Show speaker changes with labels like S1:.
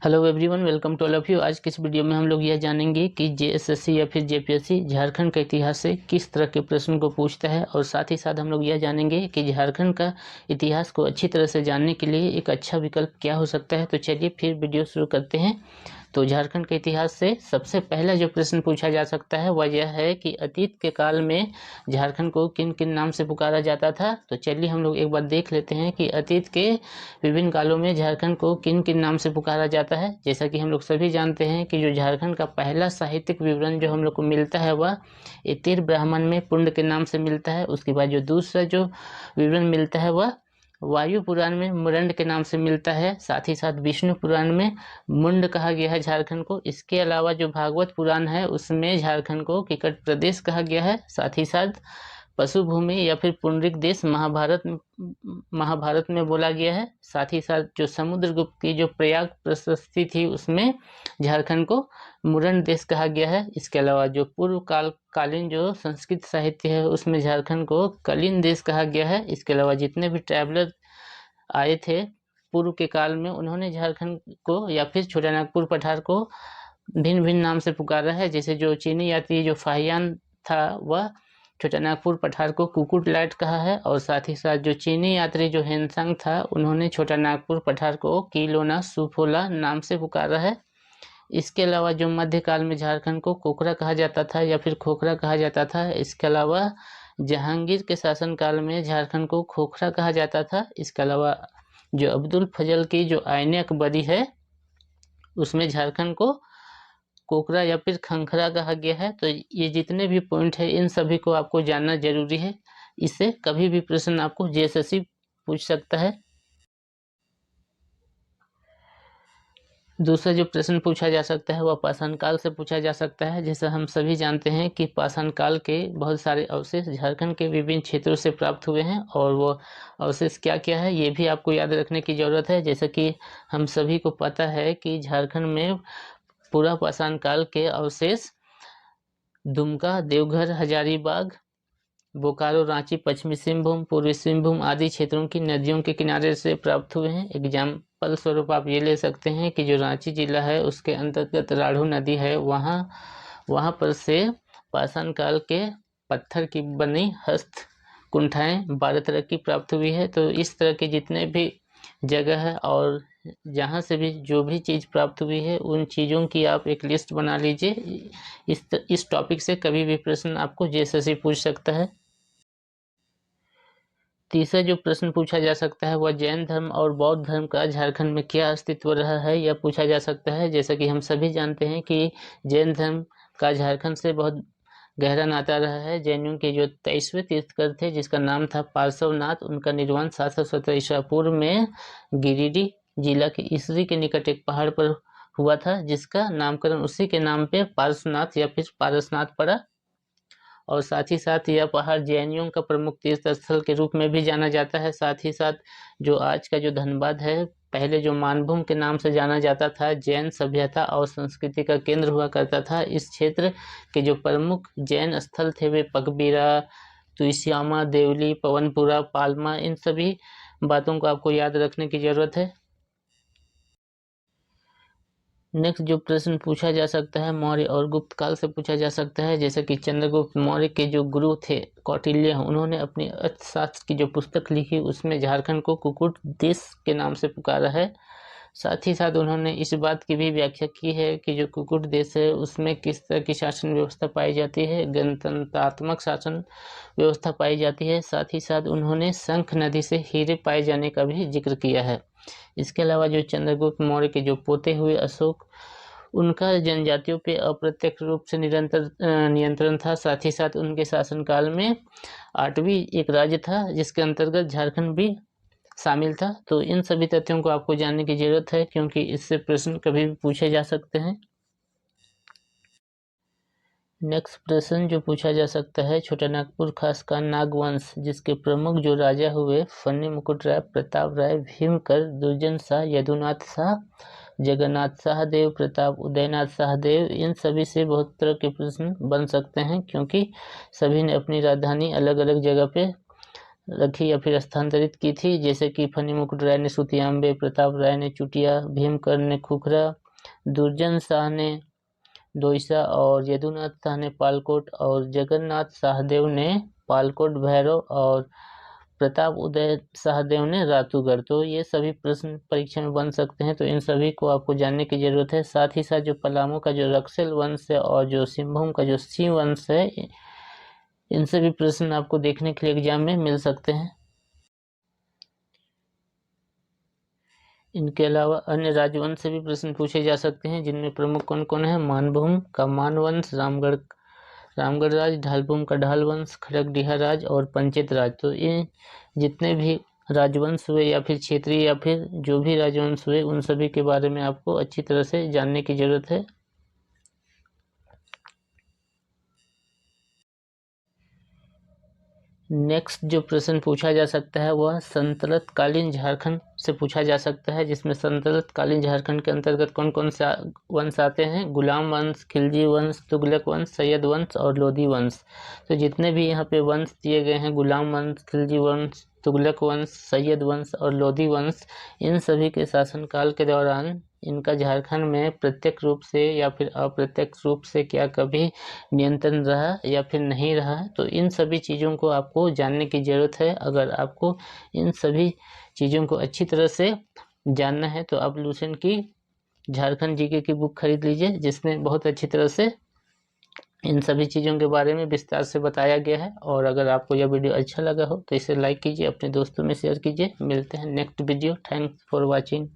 S1: Hello everyone, welcome to all of you. आज की इस वीडियो में हम लोग यह जानेंगे कि जेएसएससी या फिर जेपीएससी झारखंड के इतिहास से किस तरह के प्रश्न को पूछता है, और साथ ही साथ हम लोग यह जानेंगे कि झारखंड का इतिहास को अच्छी तरह से जानने के लिए एक अच्छा विकल्प क्या हो सकता है। तो चलिए फिर वीडियो शुरू करते हैं। तो झारखंड के इतिहास से सबसे पहला जो प्रश्न पूछा जा सकता है वह यह है कि अतीत के काल में झारखंड को किन किन नाम से पुकारा जाता था। तो चलिए हम लोग एक बार देख लेते हैं कि अतीत के विभिन्न कालों में झारखंड को किन किन नाम से पुकारा जाता है। जैसा कि हम लोग सभी जानते हैं कि जो झारखंड का पहला साहित्यिक विवरण जो हम लोग को मिलता है वह इतिर ब्राह्मण में पुंड के नाम से मिलता है। उसके बाद जो दूसरा जो विवरण मिलता है वह वायु पुराण में मुरंड के नाम से मिलता है। साथ ही साथ विष्णु पुराण में मुंड कहा गया है झारखंड को। इसके अलावा जो भागवत पुराण है उसमें झारखंड को किकट प्रदेश कहा गया है। साथ ही साथ पशु भूमि या फिर पुंडरिक देश महाभारत में बोला गया है। साथ ही साथ जो समुद्रगुप्त की जो प्रयाग प्रशस्ति थी उसमें झारखंड को मुरंड देश कहा गया है। इसके अलावा जो पूर्व कालीन जो संस्कृत साहित्य है उसमें झारखंड को कलिंग देश कहा गया है। इसके अलावा जितने भी ट्रैवलर आए थे पूर्व के काल में उन्होंने झारखंड को या फिर छोटा नागपुर पठार को भिन्न भिन्न नाम से पुकारा है। जैसे जो चीनी यात्री जो फाहियान था वह छोटा नागपुर पठार को कुकुट लाट कहा है, और साथ ही साथ जो चीनी यात्री जो हेनसंग था उन्होंने छोटा नागपुर पठार को किलोना सुफोला नाम से पुकारा है। इसके अलावा जो मध्यकाल में झारखंड को कोकरा कहा जाता था या फिर खोखरा कहा जाता था। इसके अलावा जहांगीर के शासनकाल में झारखंड को खोखरा कहा जाता था। इसके अलावा जो अब्दुल फजल की जो आईने अकबरी है उसमें झारखंड को कोकरा या फिर खंखरा कहा गया है। तो ये जितने भी पॉइंट है इन सभी को आपको जानना जरूरी है। इससे कभी भी प्रश्न आपको जेएसएससी पूछ सकता है। दूसरा जो प्रश्न पूछा जा सकता है वह पाषाण काल से पूछा जा सकता है। जैसे हम सभी जानते हैं कि पाषाण काल के बहुत सारे अवशेष झारखंड के विभिन्न क्षेत्रों से प्राप्त हुए हैं, और वो अवशेष क्या क्या है ये भी आपको याद रखने की ज़रूरत है। जैसे कि हम सभी को पता है कि झारखंड में पूरा पाषाण काल के अवशेष दुमका, देवघर, हजारीबाग, बोकारो, रांची, पश्चिमी सिंहभूम, पूर्वी सिंहभूम आदि क्षेत्रों की नदियों के किनारे से प्राप्त हुए हैं। एग्जाम्पल स्वरूप आप ये ले सकते हैं कि जो रांची जिला है उसके अंतर्गत राढ़ू नदी है, वहाँ पर से पाषाण काल के पत्थर की बनी हस्त कुंठाएँ 12 तरह की प्राप्त हुई है। तो इस तरह के जितने भी जगह है और जहाँ से भी जो भी चीज़ प्राप्त हुई है उन चीज़ों की आप एक लिस्ट बना लीजिए। इस टॉपिक से कभी भी प्रश्न आपको जेएसएससी पूछ सकता है। तीसरा जो प्रश्न पूछा जा सकता है वह जैन धर्म और बौद्ध धर्म का झारखंड में क्या अस्तित्व रहा है यह पूछा जा सकता है। जैसा कि हम सभी जानते हैं कि जैन धर्म का झारखंड से बहुत गहरा नाता रहा है। जैनियों के जो 23वें तीर्थकर थे जिसका नाम था पार्श्वनाथ, उनका निर्वाण 717 ईसा पूर्व में गिरिडीह जिला के इसरी के निकट एक पहाड़ पर हुआ था, जिसका नामकरण उसी के नाम पे पार्श्वनाथ या फिर पारसनाथ पड़ा। और साथ ही साथ यह पहाड़ जैनियों का प्रमुख तीर्थ स्थल के रूप में भी जाना जाता है। साथ ही साथ जो आज का जो धनबाद है पहले जो मानभूम के नाम से जाना जाता था, जैन सभ्यता और संस्कृति का केंद्र हुआ करता था। इस क्षेत्र के जो प्रमुख जैन स्थल थे वे पगबीरा, तुलसियामा, देवली, पवनपुरा, पालमा, इन सभी बातों को आपको याद रखने की जरूरत है। नेक्स्ट जो प्रश्न पूछा जा सकता है मौर्य और गुप्त काल से पूछा जा सकता है। जैसे कि चंद्रगुप्त मौर्य के जो गुरु थे कौटिल्य, उन्होंने अपनी अर्थशास्त्र की जो पुस्तक लिखी उसमें झारखंड को कुकुट देश के नाम से पुकारा है। साथ ही साथ उन्होंने इस बात की भी व्याख्या की है कि जो कुकुट देश है उसमें किस तरह की शासन व्यवस्था पाई जाती है, गणतंत्रात्मक शासन व्यवस्था पाई जाती है। साथ ही साथ उन्होंने शंख नदी से हीरे पाए जाने का भी जिक्र किया है। इसके अलावा जो चंद्रगुप्त मौर्य के जो पोते हुए अशोक, उनका जनजातियों पे अप्रत्यक्ष रूप से निरंतर नियंत्रण था। साथ ही साथ उनके शासनकाल में 8वीं एक राज्य था जिसके अंतर्गत झारखंड भी शामिल था। तो इन सभी तथ्यों को आपको जानने की जरूरत है क्योंकि इससे प्रश्न कभी भी पूछे जा सकते हैं। नेक्स्ट प्रश्न जो पूछा जा सकता है छोटा नागपुर खास का नागवंश जिसके प्रमुख जो राजा हुए फन्नी मुकुट राय, प्रताप राय, भीमकर, दुर्जन शाह, यदुनाथ शाह, जगन्नाथ शाहदेव, प्रताप उदयनाथ शाहदेव, इन सभी से बहुत तरह के प्रश्न बन सकते हैं क्योंकि सभी ने अपनी राजधानी अलग अलग जगह पे रखी या फिर स्थानांतरित की थी, जैसे कि फनी मुकुट राय ने सुतियांबे, प्रताप राय ने चुटिया, भीमकर ने खुखरा, दुर्जन शाह ने दोईसा और यदुनाथ शाह ने पालकोट और जगन्नाथ शाहदेव ने पालकोट भैरव और प्रताप उदय शाहदेव ने रातूगढ़। तो ये सभी प्रश्न परीक्षा में बन सकते हैं, तो इन सभी को आपको जानने की जरूरत है। साथ ही साथ जो पलामू का जो रक्सेल वंश है और जो सिंहभूम का जो सिंह वंश है, इनसे भी प्रश्न आपको देखने के लिए एग्जाम में मिल सकते हैं। इनके अलावा अन्य राजवंश से भी प्रश्न पूछे जा सकते हैं, जिनमें प्रमुख कौन कौन है। मानभूम का मान वंश, रामगढ़ राज, ढालभूम का ढाल वंश, खड़गडिहा राज और पंचित राज। तो ये जितने भी राजवंश हुए या फिर क्षेत्रीय या फिर जो भी राजवंश हुए, उन सभी के बारे में आपको अच्छी तरह से जानने की जरूरत है। नेक्स्ट जो प्रश्न पूछा जा सकता है वह संतलत कालीन झारखंड से पूछा जा सकता है, जिसमें संतलत कालीन झारखंड के अंतर्गत कौन कौन से वंश आते हैं। गुलाम वंश, खिलजी वंश, तुगलक वंश, सैयद वंश और लोधी वंश। तो जितने भी यहाँ पे वंश दिए गए हैं, गुलाम वंश, खिलजी वंश, तुगलक वंश, सैयद वंश और लोधी वंश, इन सभी के शासनकाल के दौरान इनका झारखंड में प्रत्यक्ष रूप से या फिर अप्रत्यक्ष रूप से क्या कभी नियंत्रण रहा या फिर नहीं रहा। तो इन सभी चीज़ों को आपको जानने की ज़रूरत है। अगर आपको इन सभी चीज़ों को अच्छी तरह से जानना है तो आप लुसेंट की झारखंड जीके की बुक खरीद लीजिए, जिसमें बहुत अच्छी तरह से इन सभी चीज़ों के बारे में विस्तार से बताया गया है। और अगर आपको यह वीडियो अच्छा लगा हो तो इसे लाइक कीजिए, अपने दोस्तों में शेयर कीजिए। मिलते हैं next video. Thanks for watching.